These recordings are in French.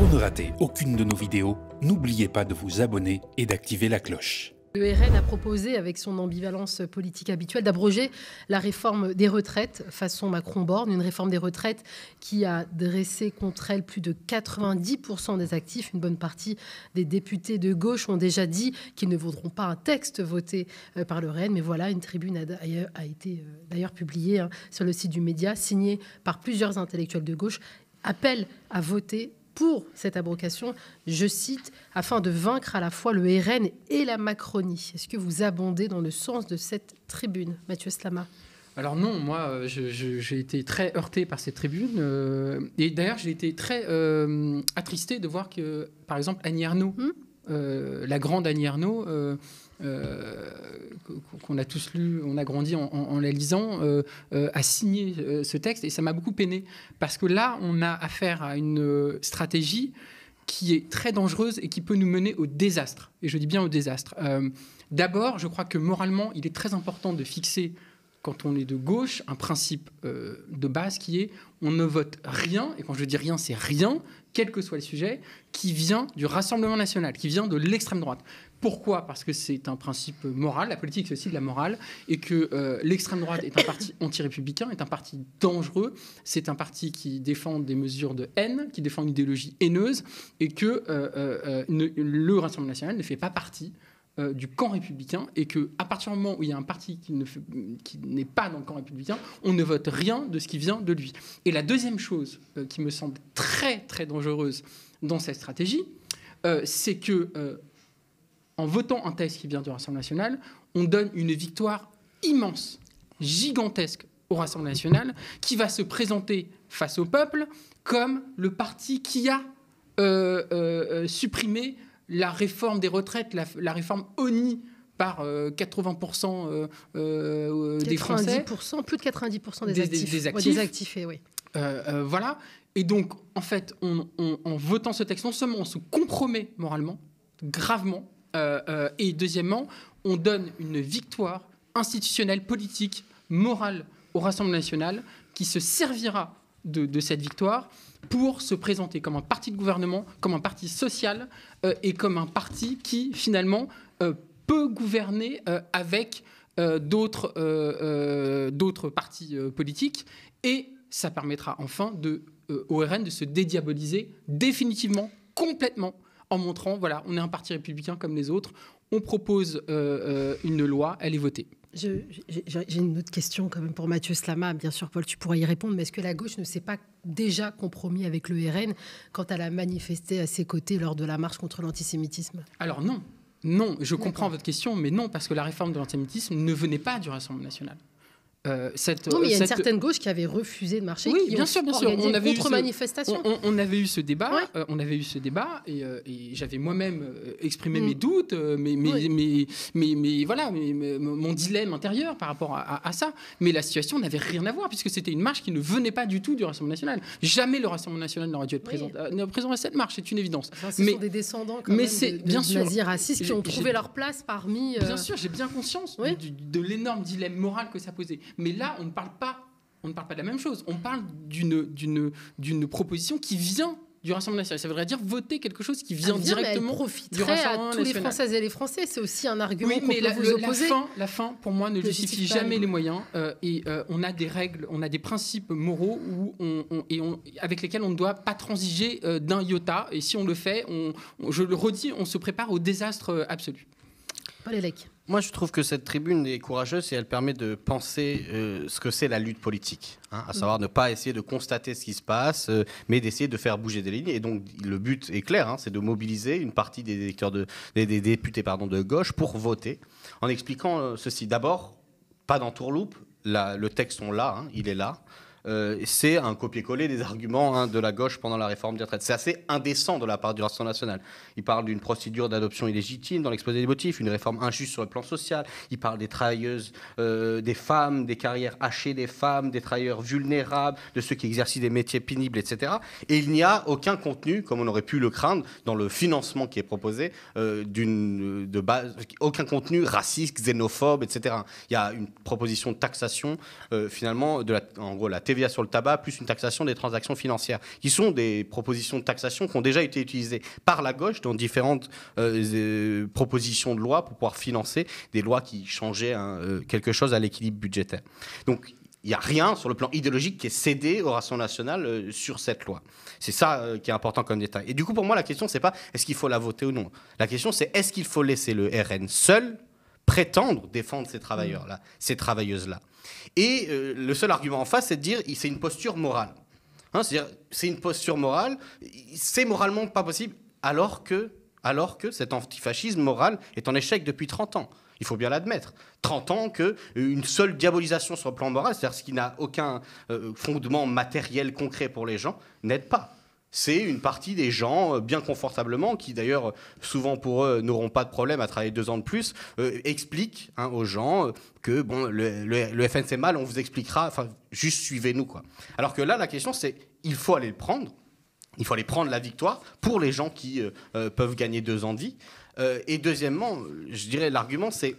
Pour ne rater aucune de nos vidéos, n'oubliez pas de vous abonner et d'activer la cloche. Le RN a proposé, avec son ambivalence politique habituelle, d'abroger la réforme des retraites façon Macron-Borne, une réforme des retraites qui a dressé contre elle plus de 90% des actifs. Une bonne partie des députés de gauche ont déjà dit qu'ils ne voteront pas un texte voté par le RN. Mais voilà, une tribune a été d'ailleurs publiée sur le site du Média, signée par plusieurs intellectuels de gauche, appelle à voter pour cette abrogation, je cite, afin de vaincre à la fois le RN et la Macronie. Est-ce que vous abondez dans le sens de cette tribune, Mathieu Slama? Alors non, moi, j'ai été très heurté par cette tribune. Et d'ailleurs, j'ai été très attristé de voir que, par exemple, Annie Ernaux, la grande Annie Ernaux, qu'on a tous lu, on a grandi en la lisant, a signé ce texte. Et ça m'a beaucoup peiné. Parce que là, on a affaire à une stratégie qui est très dangereuse et qui peut nous mener au désastre. Et je dis bien au désastre. D'abord, je crois que moralement, il est très important de fixer, quand on est de gauche, un principe de base qui est on ne vote rien, et quand je dis rien, c'est rien, quel que soit le sujet, qui vient du Rassemblement national, qui vient de l'extrême droite. Pourquoi ? Parce que c'est un principe moral, la politique c'est aussi de la morale, et que l'extrême droite est un parti anti-républicain, est un parti dangereux, c'est un parti qui défend des mesures de haine, qui défend une idéologie haineuse, et que le Rassemblement national ne fait pas partie du camp républicain, et qu'à partir du moment où il y a un parti qui n'est pas dans le camp républicain, on ne vote rien de ce qui vient de lui. Et la deuxième chose qui me semble très très dangereuse dans cette stratégie, c'est que en votant un texte qui vient du Rassemblement national, on donne une victoire immense, gigantesque au Rassemblement national, qui va se présenter face au peuple comme le parti qui a supprimé la réforme des retraites, la réforme honnie par 80% des Français. 90%, plus de 90% des actifs. Des actifs. Ouais, désactifés, oui. Voilà. Et donc, en fait, en votant ce texte, non seulement on se compromet moralement, gravement, et deuxièmement, on donne une victoire institutionnelle, politique, morale au Rassemblement national qui se servira de cette victoire pour se présenter comme un parti de gouvernement, comme un parti social et comme un parti qui, finalement, peut gouverner avec d'autres partis politiques. Et ça permettra enfin au RN de se dédiaboliser définitivement, complètement, en montrant, voilà, on est un parti républicain comme les autres, on propose une loi, elle est votée. J'ai une autre question quand même pour Mathieu Slama. Bien sûr, Paul, tu pourras y répondre, mais est-ce que la gauche ne s'est pas déjà compromis avec le RN quand elle a manifesté à ses côtés lors de la marche contre l'antisémitisme? Alors non. Non, je comprends votre question, mais non, parce que la réforme de l'antisémitisme ne venait pas du Rassemblement national. Non, mais il y a une certaine gauche qui avait refusé de marcher. Oui, bien sûr. On avait contre-manifestation. On avait eu ce débat. Ouais. On avait eu ce débat, et j'avais moi-même exprimé mes doutes, mais voilà, mon dilemme intérieur par rapport à ça. Mais la situation n'avait rien à voir, puisque c'était une marche qui ne venait pas du tout du Rassemblement national. Jamais le Rassemblement national n'aurait dû être présent à cette marche, c'est une évidence. Enfin, ce sont des descendants quand même de nazis racistes qui ont trouvé leur place parmi... Bien sûr, j'ai bien conscience de l'énorme dilemme moral que ça posait. Mais là, on ne parle pas de la même chose. On parle d'une proposition qui vient du Rassemblement national. Ça voudrait dire voter quelque chose qui vient directement du Rassemblement national. À tous les Françaises et les Français. C'est aussi un argument qu'on peut vous opposer. La fin, pour moi, ne justifie jamais les moyens. On a des règles, on a des principes moraux avec lesquels on ne doit pas transiger d'un iota. Et si on le fait, je le redis, on se prépare au désastre absolu. Paul Hellec. Moi, je trouve que cette tribune est courageuse et elle permet de penser ce que c'est la lutte politique, à savoir ne pas essayer de constater ce qui se passe, mais d'essayer de faire bouger des lignes. Et donc, le but est clair, c'est de mobiliser une partie des électeurs des députés de gauche pour voter, en expliquant ceci. D'abord, pas d'entourloupe, le texte, on l'a, il est là. C'est un copier-coller des arguments de la gauche pendant la réforme des retraites. C'est assez indécent de la part du Rassemblement national. Il parle d'une procédure d'adoption illégitime dans l'exposé des motifs, une réforme injuste sur le plan social. Il parle des travailleuses, des femmes, des carrières hachées des femmes, des travailleurs vulnérables, de ceux qui exercent des métiers pénibles, etc. Et il n'y a aucun contenu, comme on aurait pu le craindre, dans le financement qui est proposé, de base, aucun contenu raciste, xénophobe, etc. Il y a une proposition de taxation, finalement, en gros, la TVA sur le tabac, plus une taxation des transactions financières, qui sont des propositions de taxation qui ont déjà été utilisées par la gauche dans différentes propositions de loi pour pouvoir financer des lois qui changeaient quelque chose à l'équilibre budgétaire. Donc, il n'y a rien sur le plan idéologique qui est cédé au Rassemblement national sur cette loi. C'est ça qui est important comme détail. Et du coup, pour moi, la question, c'est pas est-ce qu'il faut la voter ou non. La question, c'est est-ce qu'il faut laisser le RN seul prétendre défendre ces travailleurs-là, ces travailleuses-là. Et le seul argument en face, c'est de dire c'est une posture morale. C'est-à-dire, c'est une posture morale, c'est moralement pas possible, alors que cet antifascisme moral est en échec depuis 30 ans. Il faut bien l'admettre. 30 ans qu'une seule diabolisation sur le plan moral, c'est-à-dire ce qui n'a aucun fondement matériel concret pour les gens, n'aide pas. C'est une partie des gens, bien confortablement, qui d'ailleurs, souvent pour eux, n'auront pas de problème à travailler 2 ans de plus, expliquent aux gens que bon, le FN c'est mal, on vous expliquera, enfin, juste suivez-nous, quoi. Alors que là, la question c'est, il faut aller le prendre. Il faut aller prendre la victoire pour les gens qui peuvent gagner 2 ans de vie. Et deuxièmement, je dirais l'argument, c'est,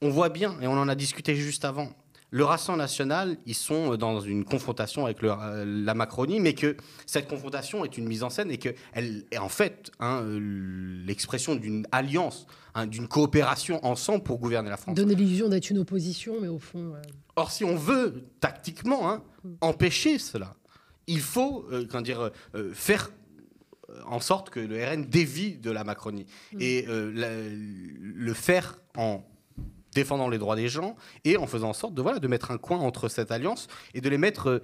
on voit bien, et on en a discuté juste avant, le Rassemblement national, ils sont dans une confrontation avec la Macronie, mais que cette confrontation est une mise en scène et qu'elle est en fait l'expression d'une alliance, d'une coopération ensemble pour gouverner la France. Donner l'illusion d'être une opposition, mais au fond... Or, si on veut, tactiquement, empêcher cela, il faut faire en sorte que le RN dévie de la Macronie. Et le faire en défendant les droits des gens et en faisant en sorte de mettre un coin entre cette alliance et de les mettre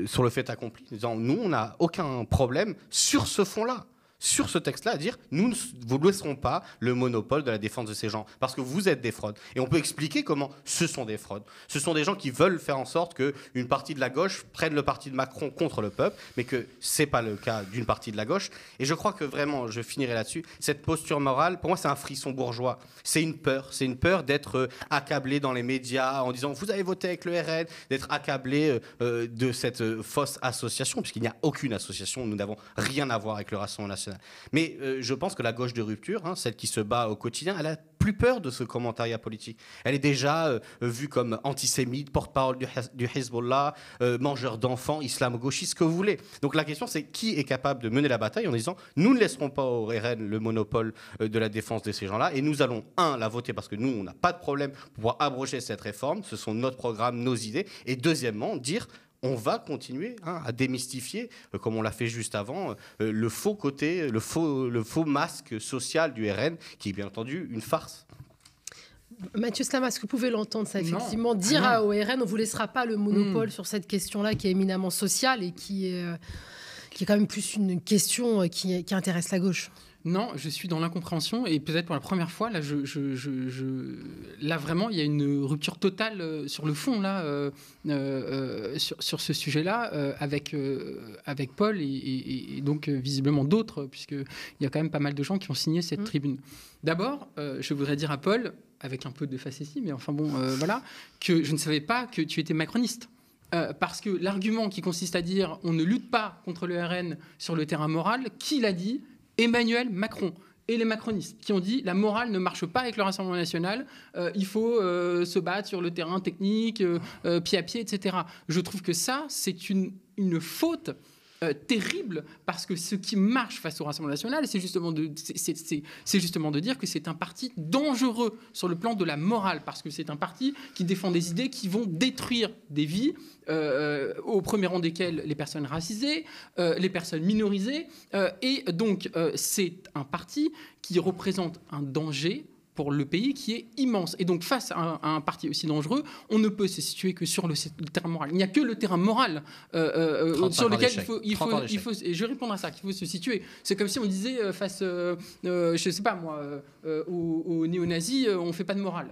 sur le fait accompli, en disant nous, on n'a aucun problème sur ce fond-là. Sur ce texte-là, à dire nous ne vous laisserons pas le monopole de la défense de ces gens parce que vous êtes des fraudes. Et on peut expliquer comment ce sont des fraudes. Ce sont des gens qui veulent faire en sorte qu'une partie de la gauche prenne le parti de Macron contre le peuple, mais que ce n'est pas le cas d'une partie de la gauche. Et je crois que vraiment, je finirai là-dessus, cette posture morale, pour moi, c'est un frisson bourgeois. C'est une peur d'être accablé dans les médias en disant vous avez voté avec le RN, d'être accablé de cette fausse association, puisqu'il n'y a aucune association, nous n'avons rien à voir avec le Rassemblement national. Mais je pense que la gauche de rupture, celle qui se bat au quotidien, elle a plus peur de ce commentariat politique. Elle est déjà vue comme antisémite, porte-parole du Hezbollah, mangeur d'enfants, islamo-gauchiste, ce que vous voulez. Donc la question, c'est qui est capable de mener la bataille en disant nous ne laisserons pas au RN le monopole de la défense de ces gens-là et nous allons, la voter parce que nous, on n'a pas de problème pour pouvoir abroger cette réforme, ce sont notre programme, nos idées, et deuxièmement, dire on va continuer à démystifier, comme on l'a fait juste avant, le faux côté, le faux masque social du RN, qui est bien entendu une farce. Mathieu Slama, est-ce que vous pouvez l'entendre, ça, effectivement, dire au RN, on ne vous laissera pas le monopole sur cette question-là qui est éminemment sociale et qui est quand même plus une question qui intéresse la gauche? Non, je suis dans l'incompréhension et peut-être pour la première fois, là, là vraiment, il y a une rupture totale sur le fond, là, sur ce sujet-là, avec Paul et donc visiblement d'autres, puisqu'il y a quand même pas mal de gens qui ont signé cette tribune. D'abord, je voudrais dire à Paul, avec un peu de facétie, mais enfin bon, voilà, que je ne savais pas que tu étais macroniste. Parce que l'argument qui consiste à dire on ne lutte pas contre le RN sur le terrain moral, qui l'a dit? Emmanuel Macron et les macronistes qui ont dit la morale ne marche pas avec le Rassemblement national, il faut se battre sur le terrain technique, pied à pied, etc. Je trouve que ça, c'est une faute terrible, parce que ce qui marche face au Rassemblement national, c'est justement de dire que c'est un parti dangereux sur le plan de la morale, parce que c'est un parti qui défend des idées qui vont détruire des vies, au premier rang desquelles les personnes racisées, les personnes minorisées, et donc c'est un parti qui représente un danger pour le pays qui est immense. Et donc, face à un parti aussi dangereux, on ne peut se situer que sur le terrain moral. Il n'y a que le terrain moral sur lequel il faut, et je répondrai à ça, qu'il faut se situer. C'est comme si on disait face, je ne sais pas moi, aux néo-nazis, on ne fait pas de morale.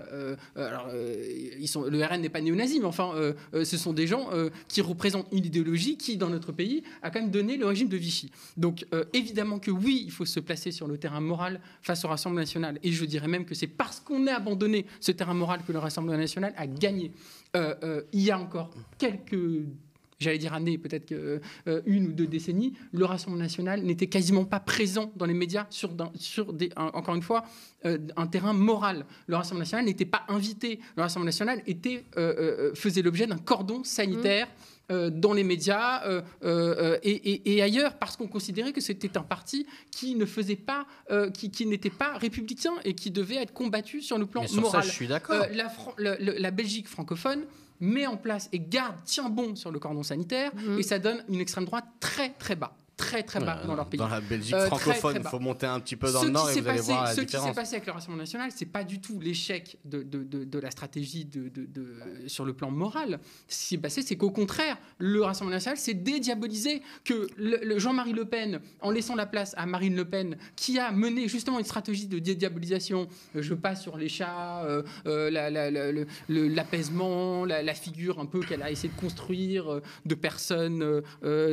Alors, le RN n'est pas néo-nazi, mais enfin, ce sont des gens qui représentent une idéologie qui, dans notre pays, a quand même donné le régime de Vichy. Donc, évidemment que oui, il faut se placer sur le terrain moral face au Rassemblement national. Et je dirais même que c'est parce qu'on a abandonné ce terrain moral que le Rassemblement national a gagné. Il y a encore quelques, j'allais dire années, peut-être une ou deux décennies, le Rassemblement national n'était quasiment pas présent dans les médias sur encore une fois, un terrain moral. Le Rassemblement national n'était pas invité. Le Rassemblement national faisait l'objet d'un cordon sanitaire dans les médias et ailleurs, parce qu'on considérait que c'était un parti qui ne faisait pas, qui n'était pas républicain et qui devait être combattu sur le plan Mais sur moral. ça, je suis d'accord. La Belgique francophone met en place et tient bon sur le cordon sanitaire et ça donne une extrême droite très très bas. Très très bas dans leur pays. Dans la Belgique francophone, il faut monter un petit peu dans le nord et vous allez voir la différence. Ce qui s'est passé avec le Rassemblement national, c'est pas du tout l'échec de la stratégie sur le plan moral. Ce qui s'est passé, c'est qu'au contraire, le Rassemblement national s'est dédiabolisé, que le Jean-Marie Le Pen, en laissant la place à Marine Le Pen, qui a mené justement une stratégie de dédiabolisation, je passe sur les chats, l'apaisement, la figure un peu qu'elle a essayé de construire de personnes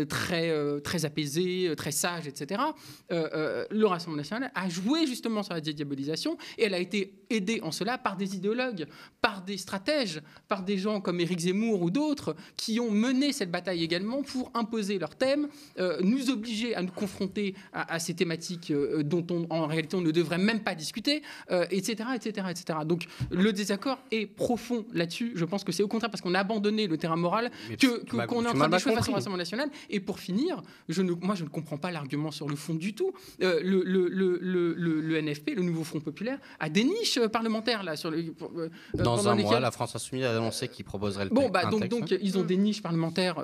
très apaisées, très sage, etc. Le Rassemblement national a joué justement sur la dédiabolisation et elle a été aidée en cela par des idéologues, par des stratèges, par des gens comme Éric Zemmour ou d'autres qui ont mené cette bataille également pour imposer leurs thèmes, nous obliger à nous confronter à ces thématiques dont en réalité on ne devrait même pas discuter, etc., etc., etc. Donc le désaccord est profond là-dessus. Je pense que c'est au contraire parce qu'on a abandonné le terrain moral qu'on est en train d'échouer face au Rassemblement national. Et pour finir, moi, je ne comprends pas l'argument sur le fond du tout. Le NFP, le Nouveau Front Populaire, a des niches parlementaires là. Dans un mois, la France Insoumise a annoncé qu'ils proposeraient le texte. Donc ils ont des niches parlementaires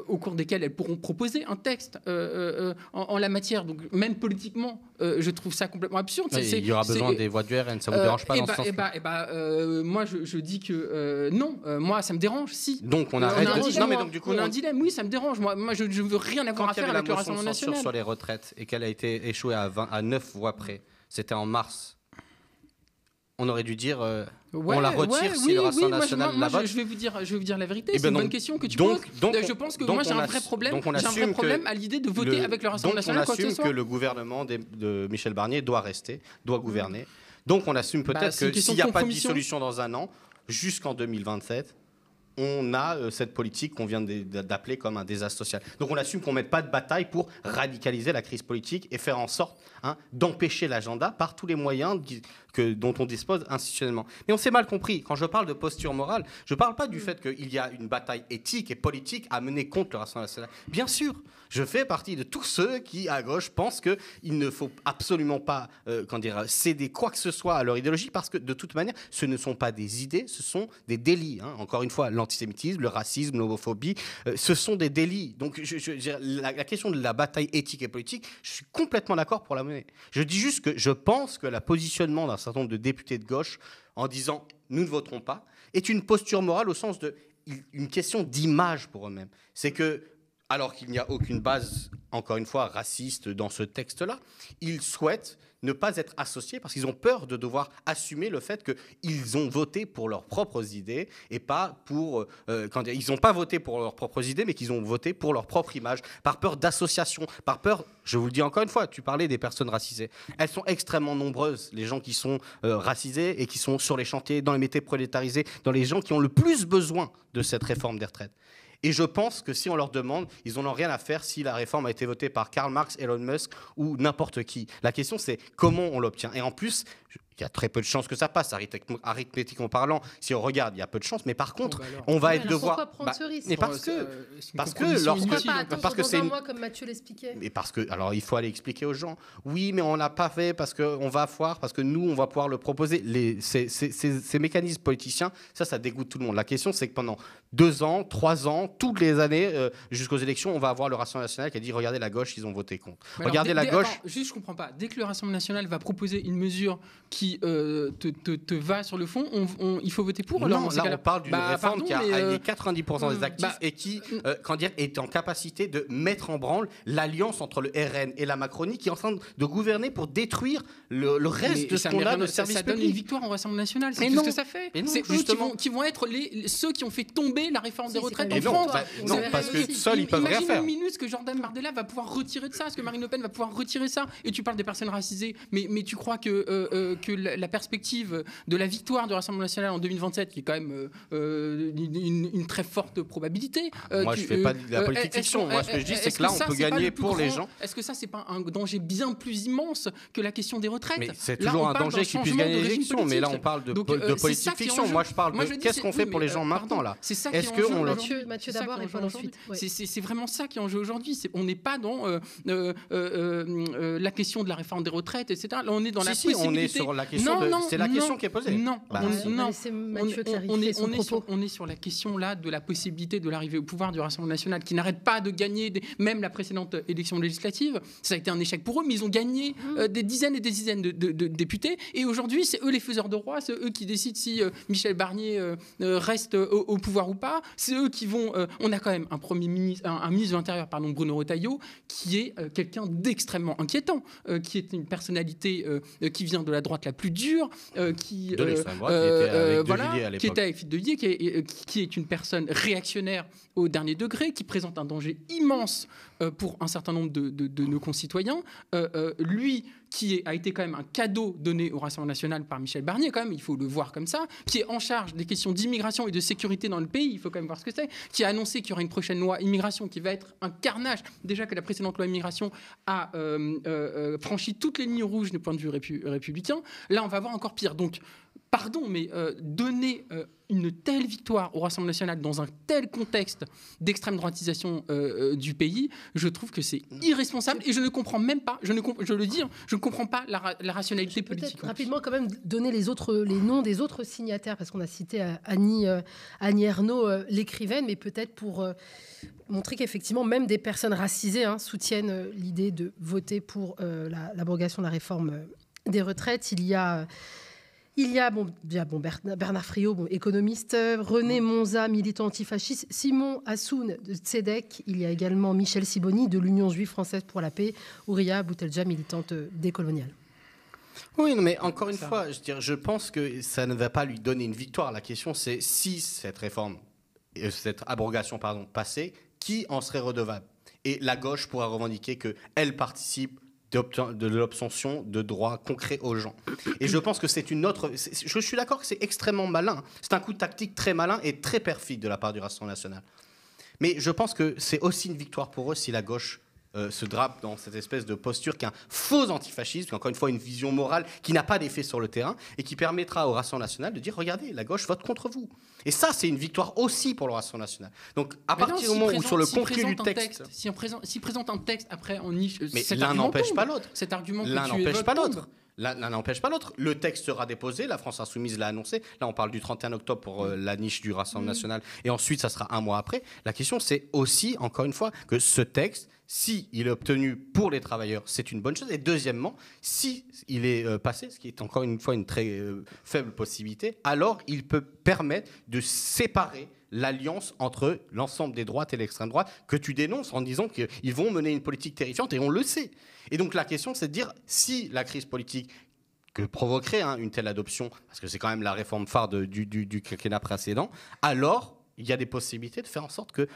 au cours desquelles elles pourront proposer un texte en la matière. Donc même politiquement, je trouve ça complètement absurde. Il y aura besoin des voix du RN, ça ne vous dérange pas dans ce sens-là? Moi, je dis que non. Moi, ça me dérange, si. Donc on arrête de... Non, mais donc du coup, on a un dilemme. Oui, ça me dérange. Moi, je veux rien avoir à faire avec le Rassemblement national. Sur les retraites et qu'elle a été échouée à 9 voix près, c'était en mars. On aurait dû dire on la retire si le Rassemblement national la vote. Je vais vous dire la vérité. C'est une bonne question que tu poses. Je pense que moi j'ai un vrai problème. À l'idée de voter avec le Rassemblement national. On assume que le gouvernement de Michel Barnier doit rester, doit gouverner. Donc on assume peut-être que s'il n'y a pas de dissolution dans un an, jusqu'en 2027. On a cette politique qu'on vient d'appeler comme un désastre social. Donc on assume qu'on ne mette pas de bataille pour radicaliser la crise politique et faire en sorte d'empêcher l'agenda par tous les moyens dont on dispose institutionnellement. Mais on s'est mal compris. Quand je parle de posture morale, je ne parle pas du fait qu'il y a une bataille éthique et politique à mener contre le Rassemblement national. Bien sûr, je fais partie de tous ceux qui, à gauche, pensent qu'il ne faut absolument pas céder quoi que ce soit à leur idéologie parce que, de toute manière, ce ne sont pas des idées, ce sont des délits. Encore une fois, l'antisémitisme, le racisme, l'homophobie, ce sont des délits. Donc la question de la bataille éthique et politique, je suis complètement d'accord pour la mener. Je dis juste que je pense que le positionnement d'un certain nombre de députés de gauche en disant « nous ne voterons pas » est une posture morale au sens d'une question d'image pour eux-mêmes. C'est que, alors qu'il n'y a aucune base, encore une fois, raciste dans ce texte-là, ils souhaitent ne pas être associés parce qu'ils ont peur de devoir assumer le fait qu'ils ont voté pour leurs propres idées et pas pour... ils n'ont pas voté pour leurs propres idées, mais qu'ils ont voté pour leur propre image, par peur d'association, par peur... Je vous le dis encore une fois, tu parlais des personnes racisées. Elles sont extrêmement nombreuses, les gens qui sont racisés et qui sont sur les chantiers, dans les métiers prolétarisés, dans les gens qui ont le plus besoin de cette réforme des retraites. Et je pense que si on leur demande, ils n'en ont rien à faire si la réforme a été votée par Karl Marx, Elon Musk ou n'importe qui. La question, c'est comment on l'obtient. Et en plus, il y a très peu de chances que ça passe, arithmétiquement parlant. Si on regarde, il y a peu de chances. Mais par contre, on va être devoir... Pourquoi prendre ce risque? C'est un mois, comme Mathieu l'expliquait. Mais parce que, alors, il faut aller expliquer aux gens. Oui, mais on l'a pas fait parce qu'on va foire, parce que nous, on va pouvoir le proposer. Ces mécanismes politiciens, ça dégoûte tout le monde. La question, c'est que pendant 2 ans, 3 ans, toutes les années, jusqu'aux élections, on va avoir le Rassemblement national qui a dit regardez la gauche, ils ont voté contre. Regardez la gauche. Juste, je comprends pas. Dès que le Rassemblement national va proposer une mesure qui te va sur le fond, il faut voter pour. Non, là on parle d'une réforme qui a allié 90% des actifs et qui est en capacité de mettre en branle l'alliance entre le RN et la Macronie qui est en train de gouverner pour détruire le reste de ce qu'on a de service public. Ça donne une victoire au Rassemblement national, c'est tout ce que ça fait. C'est eux qui vont être ceux qui ont fait tomber la réforme des retraites en France. Non, parce que seuls ils peuvent rien faire. Imagine une minute que Jordan Bardella va pouvoir retirer de ça, est-ce que Marine Le Pen va pouvoir retirer ça? Et tu parles des personnes racisées, mais tu crois que la perspective de la victoire du Rassemblement national en 2027, qui est quand même une très forte probabilité. Moi, je ne fais pas de la politique fiction. Moi, ce que je dis, c'est que là, on peut gagner pour les gens. Est-ce que ça, c'est pas un danger bien plus immense que la question des retraites? Mais c'est toujours un danger qu'ils puissent gagner l'élection. Mais là, on parle de politique fiction. Moi, je parle de qu'est-ce qu'on fait pour les gens maintenant, là. Est-ce que Mathieu d'abord et Paul ensuite. C'est vraiment ça qui est en jeu aujourd'hui. On n'est pas dans la question de la réforme des retraites, etc. Là, on est dans la possibilité. On est sur la question. C'est la question qui est posée. Non, on est sur la question là de la possibilité de l'arrivée au pouvoir du Rassemblement national, qui n'arrête pas de gagner. Même la précédente élection législative, ça a été un échec pour eux, mais ils ont gagné des dizaines et des dizaines de députés. Et aujourd'hui, c'est eux les faiseurs de roi, c'est eux qui décident si Michel Barnier reste au pouvoir ou pas. C'est eux qui vont. On a quand même un ministre de l'Intérieur, Bruno Retailleau, qui est quelqu'un d'extrêmement inquiétant, qui est une personnalité qui vient de la droite la plus dure, qui était avec Philippe de Villiers, qui est une personne réactionnaire au dernier degré, qui présente un danger immense pour un certain nombre de nos concitoyens. Lui, qui a été quand même un cadeau donné au Rassemblement national par Michel Barnier, quand même, il faut le voir comme ça, qui est en charge des questions d'immigration et de sécurité dans le pays, il faut quand même voir ce que c'est, qui a annoncé qu'il y aura une prochaine loi immigration qui va être un carnage, déjà que la précédente loi immigration a franchi toutes les lignes rouges du point de vue républicain. Là, on va voir encore pire. Donc, pardon, mais donner une telle victoire au Rassemblement national dans un tel contexte d'extrême droitisation du pays, je trouve que c'est irresponsable et je ne comprends même pas, je ne comprends pas la rationalité politique. Peut-être rapidement quand même donner les noms des autres signataires, parce qu'on a cité Annie Ernaux, l'écrivaine, mais peut-être pour montrer qu'effectivement même des personnes racisées soutiennent l'idée de voter pour l'abrogation de la réforme des retraites. Il y a Bernard Friot, économiste, René Monza, militant antifasciste, Simon Hassoun de Tzedek, il y a également Michel Sibony de l'Union juive française pour la paix, Ouria Boutelja, militante décoloniale. Oui, mais encore une fois, je pense que ça ne va pas lui donner une victoire. La question, c'est si cette réforme, cette abrogation, passait, qui en serait redevable? Et la gauche pourra revendiquer qu'elle participe de l'obtention de droits concrets aux gens. Et je pense que c'est une autre... Je suis d'accord que c'est extrêmement malin. C'est un coup de tactique très malin et très perfide de la part du Rassemblement national. Mais je pense que c'est aussi une victoire pour eux si la gauche se drape dans cette espèce de posture qui est un faux antifascisme, encore une fois une vision morale qui n'a pas d'effet sur le terrain et qui permettra au Rassemblement national de dire regardez, la gauche vote contre vous. Et ça, c'est une victoire aussi pour le Rassemblement national. Donc à partir du moment où sur le contenu du texte... S'il présente un texte après en niche... Mais l'un n'empêche pas l'autre. Cet argument que l'un tu n'empêche évoques pas l'autre. L'un n'empêche pas l'autre. Le texte sera déposé, la France Insoumise l'a annoncé. Là, on parle du 31 octobre pour la niche du Rassemblement national. Et ensuite, ça sera un mois après. La question, c'est aussi, encore une fois, que ce texte, si il est obtenu pour les travailleurs, c'est une bonne chose. Et deuxièmement, si il est passé, ce qui est encore une fois une très faible possibilité, alors il peut permettre de séparer l'alliance entre l'ensemble des droites et l'extrême droite que tu dénonces en disant qu'ils vont mener une politique terrifiante, et on le sait. Et donc la question, c'est de dire si la crise politique que provoquerait une telle adoption, parce que c'est quand même la réforme phare du quinquennat précédent, alors il y a des possibilités de faire en sorte que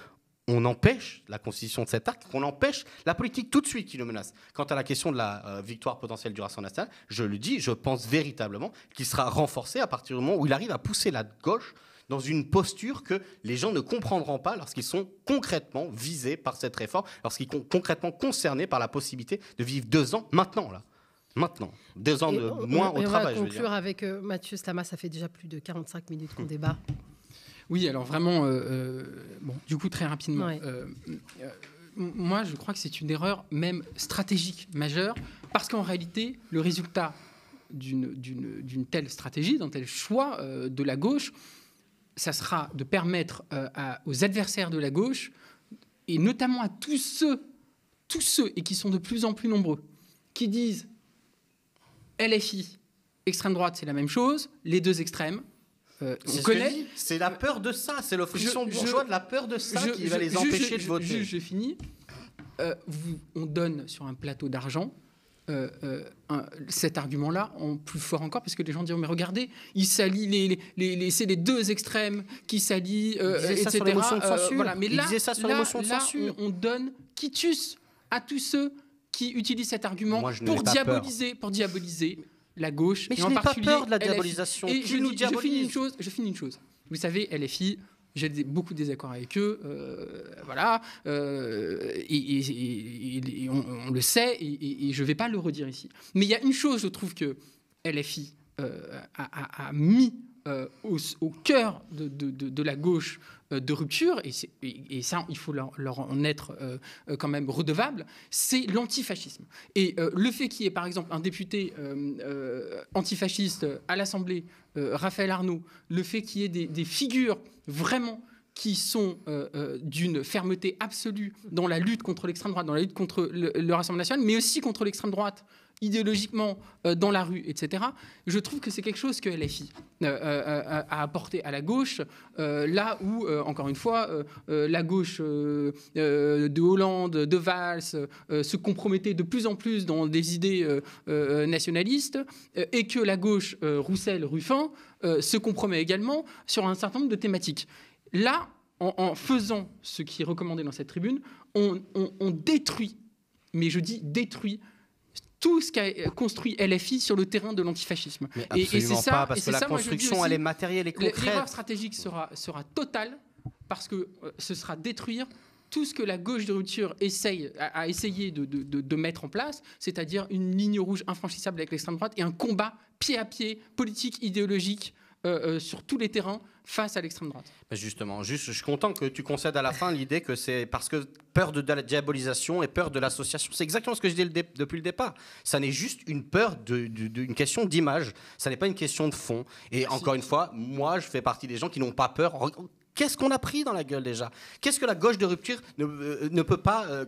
on empêche la constitution de cet acte, qu'on empêche la politique tout de suite qui le menace. Quant à la question de la victoire potentielle du Rassemblement national, je le dis, je pense véritablement qu'il sera renforcé à partir du moment où il arrive à pousser la gauche dans une posture que les gens ne comprendront pas lorsqu'ils sont concrètement visés par cette réforme, lorsqu'ils sont concrètement concernés par la possibilité de vivre 2 ans maintenant, là. Maintenant, 2 ans de moins au travail. On va conclure avec Mathieu Slama, ça fait déjà plus de 45 minutes qu'on débat. Oui, alors vraiment, du coup, très rapidement. Ouais. Moi, je crois que c'est une erreur même stratégique majeure, parce qu'en réalité, le résultat d'une telle stratégie, d'un tel choix de la gauche, ça sera de permettre aux adversaires de la gauche, et notamment à tous ceux, et qui sont de plus en plus nombreux, qui disent LFI, extrême droite, c'est la même chose, les deux extrêmes, on connaît. C'est la peur de ça, c'est l'opposition bourgeois de la peur de ça qui va les empêcher de voter. Je finis. On donne sur un plateau d'argent cet argument-là en plus fort encore, parce que les gens diront mais regardez, il s'allie c'est les deux extrêmes qui s'allient, etc. Sur l'émotion de censure. Voilà. Mais là, on donne quitus à tous ceux qui utilisent cet argument pour diaboliser la gauche. Mais et je en n'ai pas particulier peur de la LFI. diabolisation. Et Qui nous diabolise ? je finis une chose. Vous savez, LFI, j'ai beaucoup de désaccords avec eux, voilà, et on le sait, et je ne vais pas le redire ici. Mais il y a une chose, je trouve que LFI a mis au cœur de la gauche de rupture, et ça, il faut leur en être quand même redevable, c'est l'antifascisme. Et le fait qu'il y ait, par exemple, un député antifasciste à l'Assemblée, Raphaël Arnaud, le fait qu'il y ait des figures vraiment qui sont d'une fermeté absolue dans la lutte contre l'extrême droite, dans la lutte contre le Rassemblement national, mais aussi contre l'extrême droite, idéologiquement dans la rue, etc. Je trouve que c'est quelque chose que LFI a apporté à la gauche, là où, encore une fois, la gauche de Hollande, de Valls, se compromettait de plus en plus dans des idées nationalistes, et que la gauche Roussel-Ruffin se compromet également sur un certain nombre de thématiques. Là, en faisant ce qui est recommandé dans cette tribune, on détruit, mais je dis détruit, tout ce qu'a construit LFI sur le terrain de l'antifascisme. Mais absolument c'est ça, pas, parce que la construction, elle est matérielle et concrète. L'erreur stratégique sera totale, parce que ce sera détruire tout ce que la gauche de rupture a essayé de mettre en place, c'est-à-dire une ligne rouge infranchissable avec l'extrême droite et un combat pied à pied, politique, idéologique, sur tous les terrains face à l'extrême droite. Justement, je suis content que tu concèdes à la fin l'idée que c'est parce que peur de la diabolisation et peur de l'association. C'est exactement ce que je dis depuis le départ. Ça n'est juste une peur d'une question d'image. Ça n'est pas une question de fond. Et encore une fois, moi, je fais partie des gens qui n'ont pas peur. Qu'est-ce qu'on a pris dans la gueule déjà ? Qu'est-ce que la gauche de rupture ne peut pas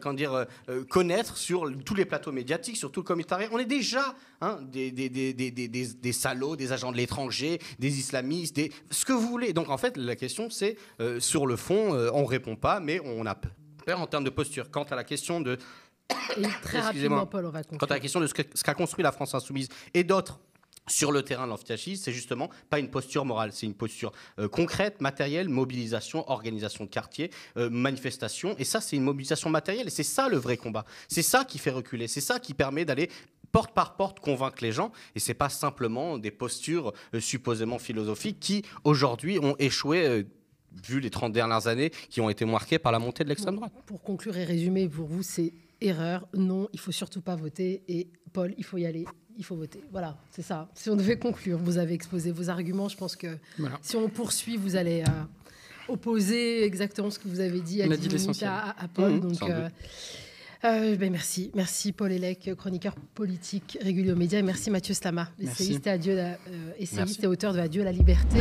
connaître sur tous les plateaux médiatiques, sur tout le commissariat ? On est déjà des salauds, des agents de l'étranger, des islamistes, ce que vous voulez. Donc en fait, la question c'est, sur le fond, on ne répond pas, mais on a peur en termes de posture. Quant à la question de... Et très rapidement, Paul, on va conclure. Quant à la question de ce qu'a construit la France insoumise et d'autres sur le terrain de l'antifascisme, c'est justement pas une posture morale, c'est une posture concrète, matérielle, mobilisation, organisation de quartier, manifestation, et ça c'est une mobilisation matérielle, et c'est ça le vrai combat, c'est ça qui fait reculer, c'est ça qui permet d'aller porte par porte convaincre les gens, et c'est pas simplement des postures supposément philosophiques qui aujourd'hui ont échoué vu les 30 dernières années qui ont été marquées par la montée de l'extrême droite. Pour conclure et résumer, pour vous c'est erreur, non, il faut surtout pas voter, et Paul, il faut y aller. Il faut voter. Voilà, c'est ça. Si on devait conclure, vous avez exposé vos arguments. Je pense que si on poursuit, vous allez opposer exactement ce que vous avez dit à Paul. Donc, merci Paul Hellec, chroniqueur politique régulier aux médias. Et merci Mathieu Slama, essayiste et auteur de Adieu à la liberté.